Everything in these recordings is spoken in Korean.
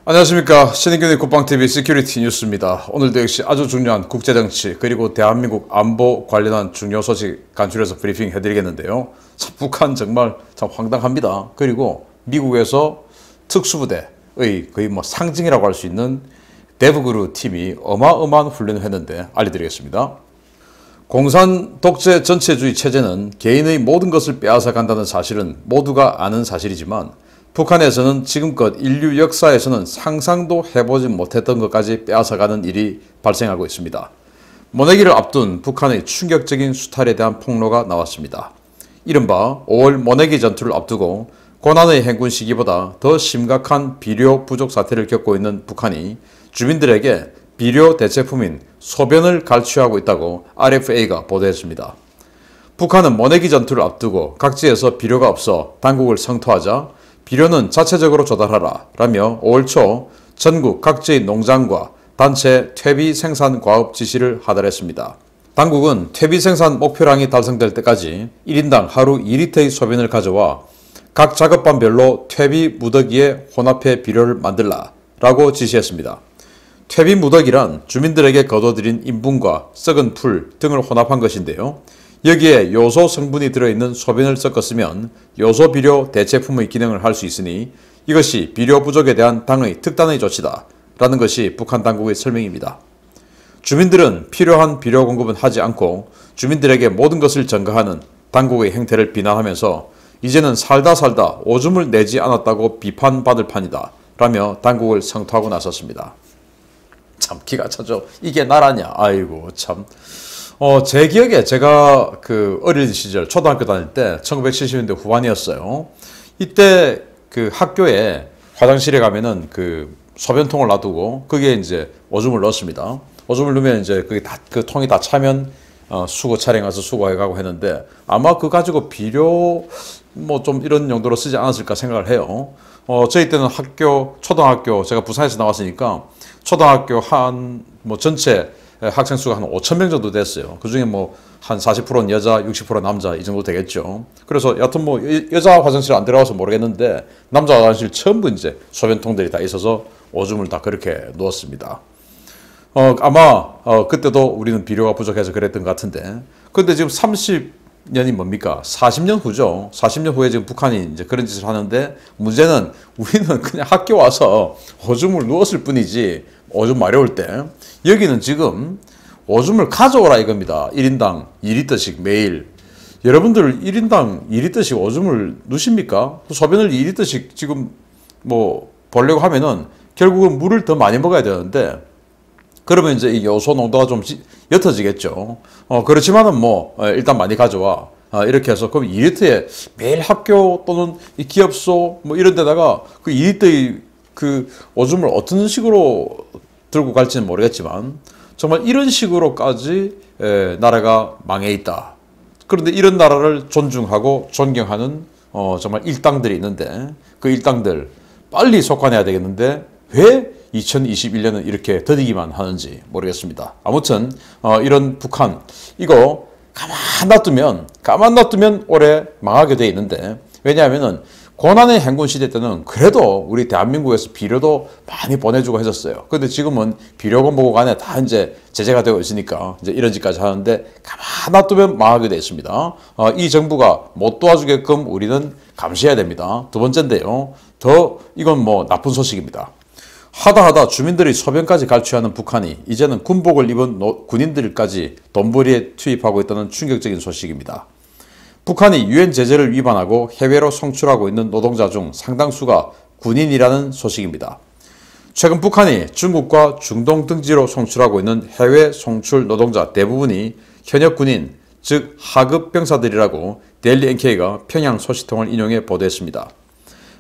안녕하십니까. 신인균의 국방TV 시큐리티 뉴스입니다. 오늘도 역시 아주 중요한 국제정치 그리고 대한민국 안보 관련한 중요 소식 간추려서 브리핑 해드리겠는데요. 북한 정말 참 황당합니다. 그리고 미국에서 특수부대의 거의 상징이라고 할 수 있는 데브그루 팀이 어마어마한 훈련을 했는데 알려드리겠습니다. 공산 독재 전체주의 체제는 개인의 모든 것을 빼앗아 간다는 사실은 모두가 아는 사실이지만 북한에서는 지금껏 인류 역사에서는 상상도 해보지 못했던 것까지 빼앗아가는 일이 발생하고 있습니다. 모내기를 앞둔 북한의 충격적인 수탈에 대한 폭로가 나왔습니다. 이른바 5월 모내기 전투를 앞두고 고난의 행군 시기보다 더 심각한 비료 부족 사태를 겪고 있는 북한이 주민들에게 비료 대체품인 소변을 갈취하고 있다고 RFA가 보도했습니다. 북한은 모내기 전투를 앞두고 각지에서 비료가 없어 당국을 성토하자 비료는 자체적으로 조달하라 라며 5월 초 전국 각지의 농장과 단체 퇴비 생산 과업 지시를 하달했습니다. 당국은 퇴비 생산 목표량이 달성될 때까지 1인당 하루 2리터의 소변을 가져와 각 작업반별로 퇴비 무더기에 혼합해 비료를 만들라 라고 지시했습니다. 퇴비 무더기란 주민들에게 거둬들인 인분과 썩은 풀 등을 혼합한 것인데요. 여기에 요소 성분이 들어있는 소변을 섞었으면 요소 비료 대체품의 기능을 할 수 있으니 이것이 비료 부족에 대한 당의 특단의 조치다 라는 것이 북한 당국의 설명입니다. 주민들은 필요한 비료 공급은 하지 않고 주민들에게 모든 것을 전가하는 당국의 행태를 비난하면서 이제는 살다 오줌을 내지 않았다고 비판받을 판이다 라며 당국을 성토하고 나섰습니다. 참 기가 차죠. 이게 나라냐. 아이고 참. 제 기억에 제가 어린 시절 초등학교 다닐 때 1970년대 후반이었어요. 이때 학교에 화장실에 가면은 소변통을 놔두고 거기에 이제 오줌을 넣었습니다. 오줌을 넣으면 이제 그 통이 다 차면 수거 차량 가서 수거해 가고 했는데 아마 그거 가지고 비료 좀 이런 용도로 쓰지 않았을까 생각을 해요. 저희 때는 초등학교 제가 부산에서 나왔으니까 초등학교 전체 학생 수가 한 5,000명 정도 됐어요. 그 중에 한 40%는 여자, 60% 남자 이 정도 되겠죠. 그래서 여튼 여자 화장실 안 들어가서 모르겠는데 남자 화장실 전부 이제 소변통들이 다 있어서 오줌을 다 그렇게 놓았습니다. 아마 그때도 우리는 비료가 부족해서 그랬던 것 같은데 근데 지금 30년이 뭡니까? 40년 후죠. 40년 후에 지금 북한이 이제 그런 짓을 하는데 문제는 우리는 그냥 학교 와서 오줌을 누웠을 뿐이지 오줌 마려울 때 여기는 지금 오줌을 가져오라 이겁니다. 1인당 2리터씩 매일. 여러분들 1인당 2리터씩 오줌을 누십니까? 소변을 2리터씩 지금 보려고 하면은 결국은 물을 더 많이 먹어야 되는데 그러면 이제 이 요소 농도가 좀 옅어지겠죠. 그렇지만은 일단 많이 가져와. 이렇게 해서 그럼 2리터에 매일 학교 또는 이 기업소 이런 데다가 그 2리터의 오줌을 어떤 식으로 들고 갈지는 모르겠지만 정말 이런 식으로까지 나라가 망해 있다. 그런데 이런 나라를 존중하고 존경하는 정말 일당들이 있는데 그 일당들 빨리 속아내야 되겠는데 왜 2021년은 이렇게 더디기만 하는지 모르겠습니다. 아무튼 이런 북한 이거 가만 놔두면 올해 망하게 돼 있는데 왜냐하면은 고난의 행군 시대 때는 그래도 우리 대한민국에서 비료도 많이 보내주고 했었어요. 근데 지금은 비료고 뭐고 간에 다 이제 제재가 되어 있으니까 이제 이런 짓까지 하는데 가만 놔두면 망하게 돼 있습니다. 이 정부가 못 도와주게끔 우리는 감시해야 됩니다. 두 번째인데요. 이건 나쁜 소식입니다. 하다 주민들이 소변까지 갈취하는 북한이 이제는 군복을 입은 군인들까지 돈벌이에 투입하고 있다는 충격적인 소식입니다. 북한이 유엔 제재를 위반하고 해외로 송출하고 있는 노동자 중 상당수가 군인이라는 소식입니다. 최근 북한이 중국과 중동 등지로 송출하고 있는 해외 송출 노동자 대부분이 현역 군인, 즉 하급 병사들이라고 데일리 NK가 평양 소식통을 인용해 보도했습니다.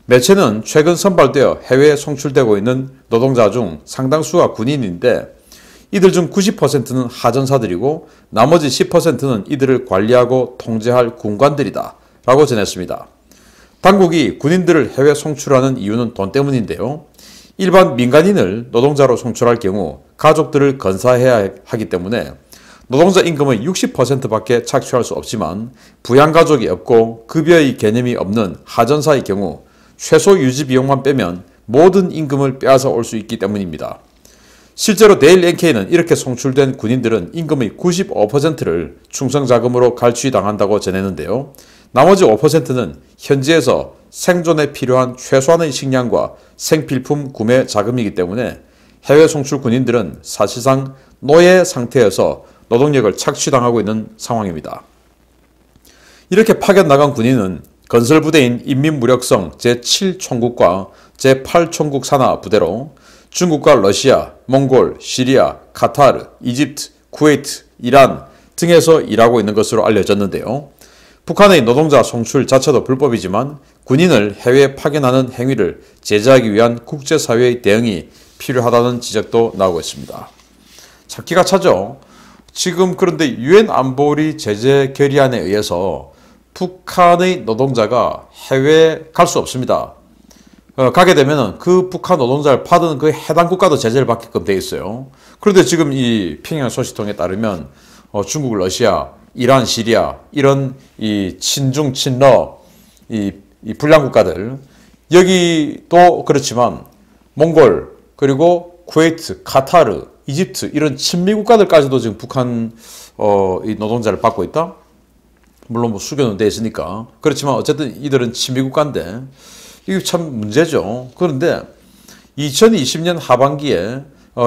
매체는 최근 선발되어 해외에 송출되고 있는 노동자 중 상당수가 군인인데 이들 중 90%는 하전사들이고 나머지 10%는 이들을 관리하고 통제할 군관들이다 라고 전했습니다. 당국이 군인들을 해외 송출하는 이유는 돈 때문인데요. 일반 민간인을 노동자로 송출할 경우 가족들을 건사해야 하기 때문에 노동자 임금의 60%밖에 착취할 수 없지만 부양가족이 없고 급여의 개념이 없는 하전사의 경우 최소 유지 비용만 빼면 모든 임금을 빼앗아 올 수 있기 때문입니다. 실제로 데일리 NK는 이렇게 송출된 군인들은 임금의 95%를 충성자금으로 갈취당한다고 전했는데요. 나머지 5%는 현지에서 생존에 필요한 최소한의 식량과 생필품 구매 자금이기 때문에 해외 송출 군인들은 사실상 노예 상태에서 노동력을 착취당하고 있는 상황입니다. 이렇게 파견 나간 군인은 건설부대인 인민무력성 제7총국과 제8총국 산하 부대로 중국과 러시아, 몽골, 시리아, 카타르, 이집트, 쿠웨이트, 이란 등에서 일하고 있는 것으로 알려졌는데요. 북한의 노동자 송출 자체도 불법이지만 군인을 해외에 파견하는 행위를 제재하기 위한 국제사회의 대응이 필요하다는 지적도 나오고 있습니다. 참 기가 차죠. 지금 그런데 유엔 안보리 제재 결의안에 의해서 북한의 노동자가 해외에 갈 수 없습니다. 가게 되면 그 북한 노동자를 파는 그 해당 국가도 제재를 받게끔 돼 있어요. 그런데 지금 이 평양 소식통에 따르면 중국, 러시아, 이란, 시리아 이런 이 친중, 친러 이 불량 국가들 여기도 그렇지만 몽골 그리고 쿠웨이트, 카타르, 이집트 이런 친미 국가들까지도 지금 북한 이 노동자를 받고 있다. 물론 뭐 수교는 돼 있으니까 그렇지만 어쨌든 이들은 친미 국가인데 이게 참 문제죠. 그런데 2020년 하반기에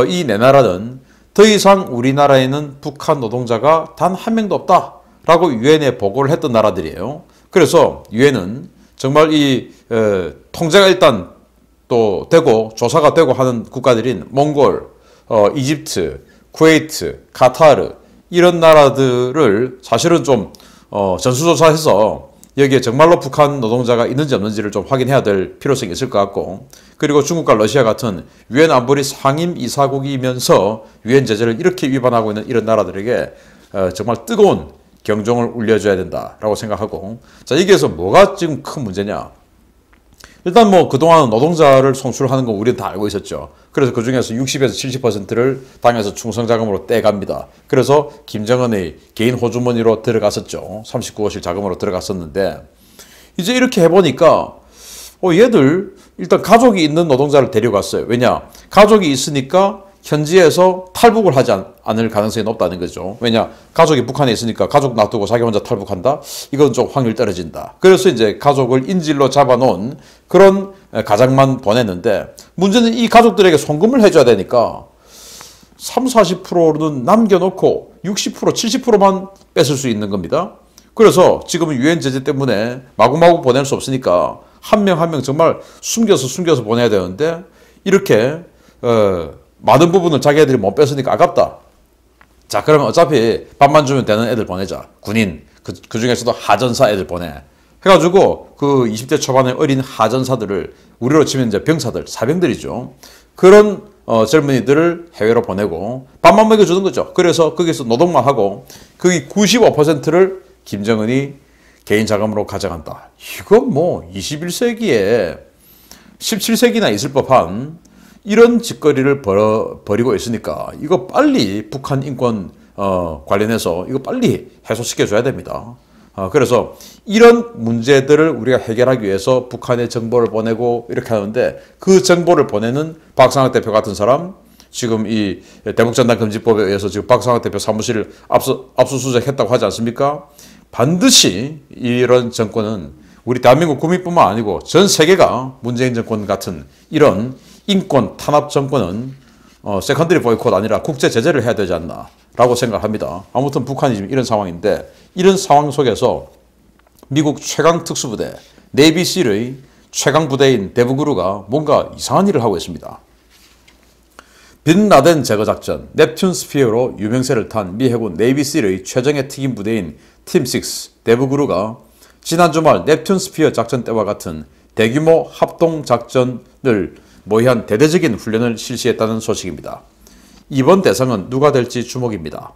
이 네 나라는 더 이상 우리나라에는 북한 노동자가 단 한 명도 없다라고 유엔에 보고를 했던 나라들이에요. 그래서 유엔은 정말 이 통제가 일단 또 되고 조사가 되고 하는 국가들인 몽골, 이집트, 쿠웨이트, 카타르 이런 나라들을 사실은 좀 전수조사해서 여기에 정말로 북한 노동자가 있는지 없는지를 좀 확인해야 될 필요성이 있을 것 같고 그리고 중국과 러시아 같은 유엔 안보리 상임 이사국이면서 유엔 제재를 이렇게 위반하고 있는 이런 나라들에게 정말 뜨거운 경종을 울려줘야 된다라고 생각하고 자 여기에서 뭐가 지금 큰 문제냐 일단 뭐 그동안 노동자를 송출하는 건 우리는 다 알고 있었죠. 그래서 그 중에서 60에서 70%를 당에서 충성자금으로 떼갑니다. 그래서 김정은의 개인 호주머니로 들어갔었죠. 39호실 자금으로 들어갔었는데 이제 이렇게 해보니까 얘들 일단 가족이 있는 노동자를 데려갔어요. 왜냐? 가족이 있으니까 현지에서 탈북을 하지 않을 가능성이 높다는 거죠. 왜냐? 가족이 북한에 있으니까 가족 놔두고 자기 혼자 탈북한다? 이건 좀 확률 떨어진다. 그래서 이제 가족을 인질로 잡아놓은 그런 가장만 보냈는데 문제는 이 가족들에게 송금을 해줘야 되니까 30, 40%는 남겨놓고 60%, 70%만 뺏을 수 있는 겁니다. 그래서 지금은 유엔 제재 때문에 마구마구 보낼 수 없으니까 한 명 한 명 정말 숨겨서 보내야 되는데 이렇게 많은 부분을 자기 애들이 못 뺏으니까 아깝다. 자 그러면 어차피 밥만 주면 되는 애들 보내자. 군인 그 중에서도 하전사 애들 보내. 해가지고 그 20대 초반의 어린 하전사들을 우리로 치면 이제 병사들, 사병들이죠. 그런 젊은이들을 해외로 보내고 밥만 먹여주는 거죠. 그래서 거기서 노동만 하고 거기 95%를 김정은이 개인 자금으로 가져간다. 이건 뭐 21세기에 17세기나 있을 법한 이런 짓거리를 벌이고 있으니까 이거 빨리 북한 인권 관련해서 이거 빨리 해소시켜줘야 됩니다. 그래서 이런 문제들을 우리가 해결하기 위해서 북한에 정보를 보내고 이렇게 하는데 그 정보를 보내는 박상학 대표 같은 사람 지금 이 대북전단금지법에 의해서 지금 박상학 대표 사무실을 압수수색했다고 하지 않습니까? 반드시 이런 정권은 우리 대한민국 국민뿐만 아니고 전 세계가 문재인 정권 같은 이런 인권 탄압 정권은 세컨더리 보이콧 아니라 국제 제재를 해야 되지 않나라고 생각합니다. 아무튼 북한이 지금 이런 상황인데 이런 상황 속에서 미국 최강 특수부대 네이비실의 최강 부대인 데브그루가 뭔가 이상한 일을 하고 있습니다. 빈라덴 제거 작전 넵튠 스피어로 유명세를 탄 미 해군 네이비실의 최정예 특임 부대인 팀6 데브그루가 지난 주말 넵튠 스피어 작전 때와 같은 대규모 합동 작전을 모의한 대대적인 훈련을 실시했다는 소식입니다. 이번 대상은 누가 될지 주목입니다.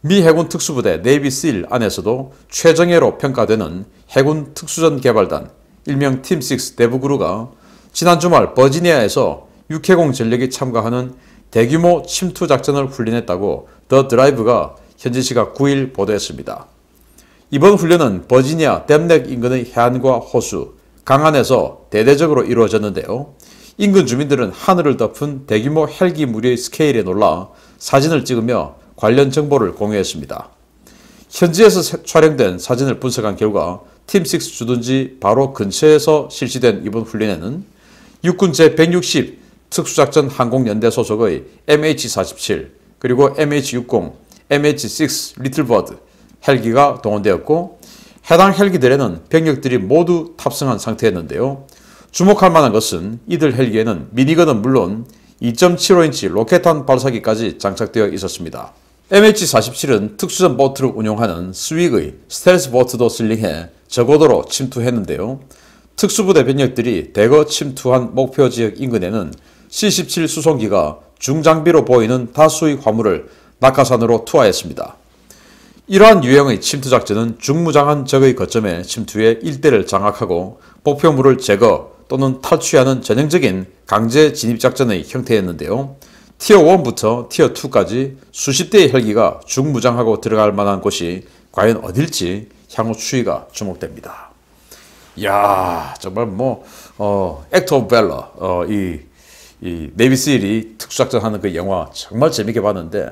미 해군 특수부대 네이비실 안에서도 최정예로 평가되는 해군 특수전 개발단 일명 팀6 데브그루가 지난 주말 버지니아에서 육해공 전력이 참가하는 대규모 침투 작전을 훈련했다고 더 드라이브가 현지 시각 9일 보도했습니다. 이번 훈련은 버지니아 댐넥 인근의 해안과 호수, 강안에서 대대적으로 이루어졌는데요. 인근 주민들은 하늘을 덮은 대규모 헬기 무리의 스케일에 놀라 사진을 찍으며 관련 정보를 공유했습니다. 현지에서 촬영된 사진을 분석한 결과 팀6 주둔지 바로 근처에서 실시된 이번 훈련에는 육군 제160 특수작전 항공연대 소속의 MH-47 그리고 MH-60, MH-6 리틀버드 헬기가 동원되었고 해당 헬기들에는 병력들이 모두 탑승한 상태였는데요. 주목할 만한 것은 이들 헬기에는 미니건은 물론 2.75인치 로켓탄 발사기까지 장착되어 있었습니다. MH-47은 특수전 보트를 운용하는 스윅의 스텔스 보트도 슬링해 저고도로 침투했는데요. 특수부대 병력들이 대거 침투한 목표 지역 인근에는 C-17 수송기가 중장비로 보이는 다수의 화물을 낙하산으로 투하했습니다. 이러한 유형의 침투 작전은 중무장한 적의 거점에 침투해 일대를 장악하고 목표물을 제거 또는 탈취하는 전형적인 강제 진입 작전의 형태였는데요. 티어 1부터 티어 2까지 수십 대의 헬기가 중무장하고 들어갈 만한 곳이 과연 어딜지 향후 추이가 주목됩니다. 이야, 정말 액트 오브 밸러, 이 네이비실이 특수작전하는 그 영화 정말 재밌게 봤는데,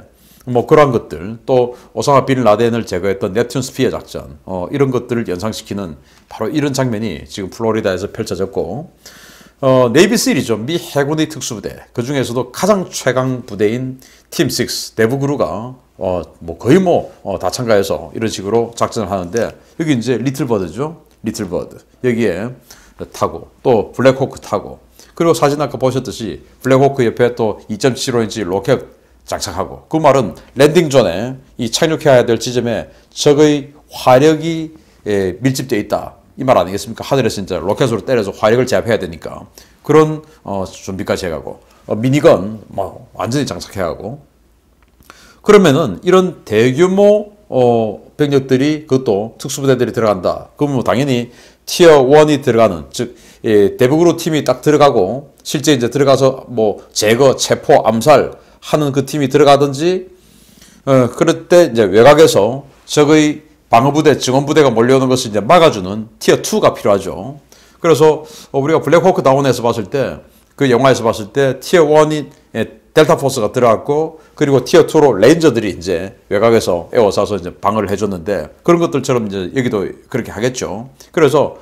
그러한 것들, 또 오사마 빈 라덴을 제거했던 넵튠 스피어 작전, 이런 것들을 연상시키는 바로 이런 장면이 지금 플로리다에서 펼쳐졌고, 네이비실이죠. 미 해군의 특수부대. 그 중에서도 가장 최강 부대인 팀6 대부그루가 거의 다 참가해서 이런 식으로 작전을 하는데, 여기 이제 리틀버드죠. 리틀버드. 여기에 타고, 또 블랙호크 타고, 그리고 사진 아까 보셨듯이 블랙호크 옆에 또 2.75인치 로켓 장착하고, 그 말은 랜딩 존에 이 착륙해야 될 지점에 적의 화력이 밀집되어 있다. 이 말 아니겠습니까? 하늘에서 이제 로켓으로 때려서 화력을 제압해야 되니까 그런 준비까지 해가고 미니건 완전히 장착해가고, 그러면은 이런 대규모 병력들이 그것도 특수부대들이 들어간다. 그러면 당연히 티어 1이 들어가는, 즉 대북으로 팀이 딱 들어가고 실제 이제 들어가서 제거, 체포, 암살 하는 그 팀이 들어가든지, 그럴 때 이제 외곽에서 적의 방어부대, 증원부대가 몰려오는 것을 이제 막아주는 티어 2가 필요하죠. 그래서 우리가 블랙호크 다운에서 봤을 때, 그 영화에서 봤을 때 티어 1이 델타 포스가 들어갔고, 그리고 티어 2로 레인저들이 이제 외곽에서 에워싸서 이제 방어를 해줬는데, 그런 것들처럼 이제 여기도 그렇게 하겠죠. 그래서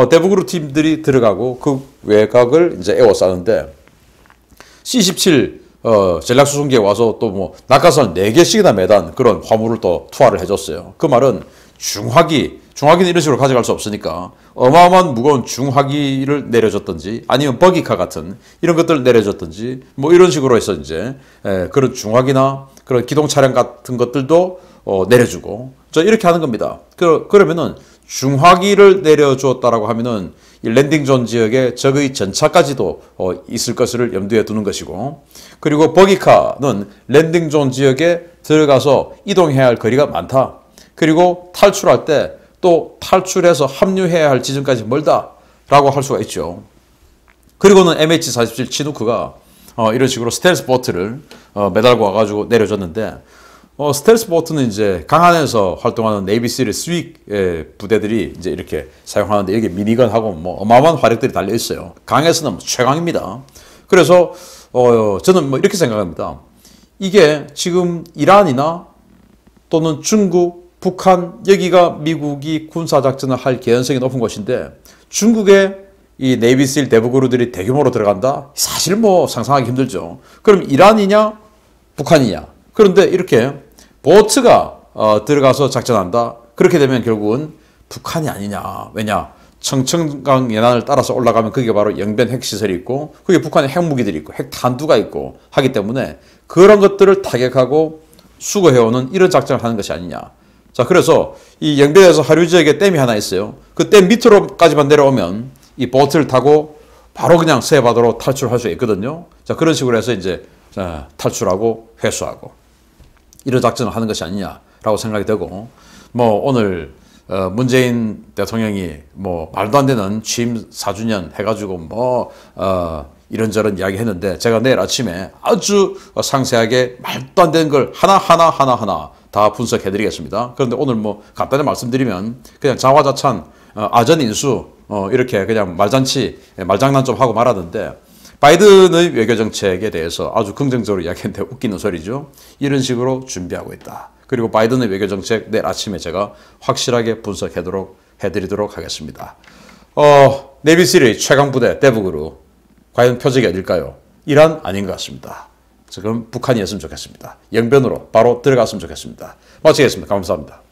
대북으로 팀들이 들어가고 그 외곽을 이제 에워싸는데, C-17 전략수송기에 와서 또 낙하산 4개씩이나 매단 그런 화물을 또 투하를 해줬어요. 그 말은 중화기는 이런 식으로 가져갈 수 없으니까 어마어마한 무거운 중화기를 내려줬든지, 아니면 버기카 같은 이런 것들을 내려줬든지, 이런 식으로 해서 이제 그런 중화기나 그런 기동 차량 같은 것들도 내려주고, 이렇게 하는 겁니다. 그러면은 중화기를 내려주었다라고 하면은 이 랜딩존 지역에 적의 전차까지도 있을 것을 염두에 두는 것이고, 그리고 버기카는 랜딩존 지역에 들어가서 이동해야 할 거리가 많다. 그리고 탈출할 때 또 탈출해서 합류해야 할 지점까지 멀다라고 할 수가 있죠. 그리고는 MH-47 치누크가 이런 식으로 스텔스 보트를 매달고 와가지고 내려줬는데, 스텔스 보트는 이제 강한에서 활동하는 네이비실의 스윅 부대들이 이제 이렇게 사용하는데, 여기 미니건하고 어마어마한 화력들이 달려 있어요. 강에서는 최강입니다. 그래서 저는 이렇게 생각합니다. 이게 지금 이란이나 또는 중국, 북한, 여기가 미국이 군사작전을 할 개연성이 높은 곳인데, 중국의 이 네이비실 대북그루들이 대규모로 들어간다? 사실 상상하기 힘들죠. 그럼 이란이냐, 북한이냐? 그런데 이렇게 보트가 들어가서 작전한다? 그렇게 되면 결국은 북한이 아니냐? 왜냐? 청천강 연안을 따라서 올라가면 그게 바로 영변 핵시설이 있고, 그게 북한의 핵무기들이 있고 핵탄두가 있고 하기 때문에 그런 것들을 타격하고 수거해오는 이런 작전을 하는 것이 아니냐. 자, 그래서 이 영변에서 하류 지역에 댐이 하나 있어요. 그 댐 밑으로까지만 내려오면 이 보트를 타고 바로 그냥 서해바다로 탈출할 수 있거든요. 자, 그런 식으로 해서 이제 탈출하고 회수하고 이런 작전을 하는 것이 아니냐라고 생각이 되고, 오늘 문재인 대통령이 말도 안 되는 취임 4주년 해가지고 이런저런 이야기 했는데, 제가 내일 아침에 아주 상세하게 말도 안 되는 걸 하나하나 다 분석해 드리겠습니다. 그런데 오늘 간단히 말씀드리면 그냥 자화자찬, 아전인수, 이렇게 그냥 말장난 좀 하고 말았는데, 바이든의 외교 정책에 대해서 아주 긍정적으로 이야기했는데 웃기는 소리죠. 이런 식으로 준비하고 있다. 그리고 바이든의 외교 정책 내일 아침에 제가 확실하게 해드리도록 하겠습니다. 네비실의 최강부대 대북으로 과연 표적이 어딜까요? 이란 아닌 것 같습니다. 지금 북한이었으면 좋겠습니다. 영변으로 바로 들어갔으면 좋겠습니다. 마치겠습니다. 감사합니다.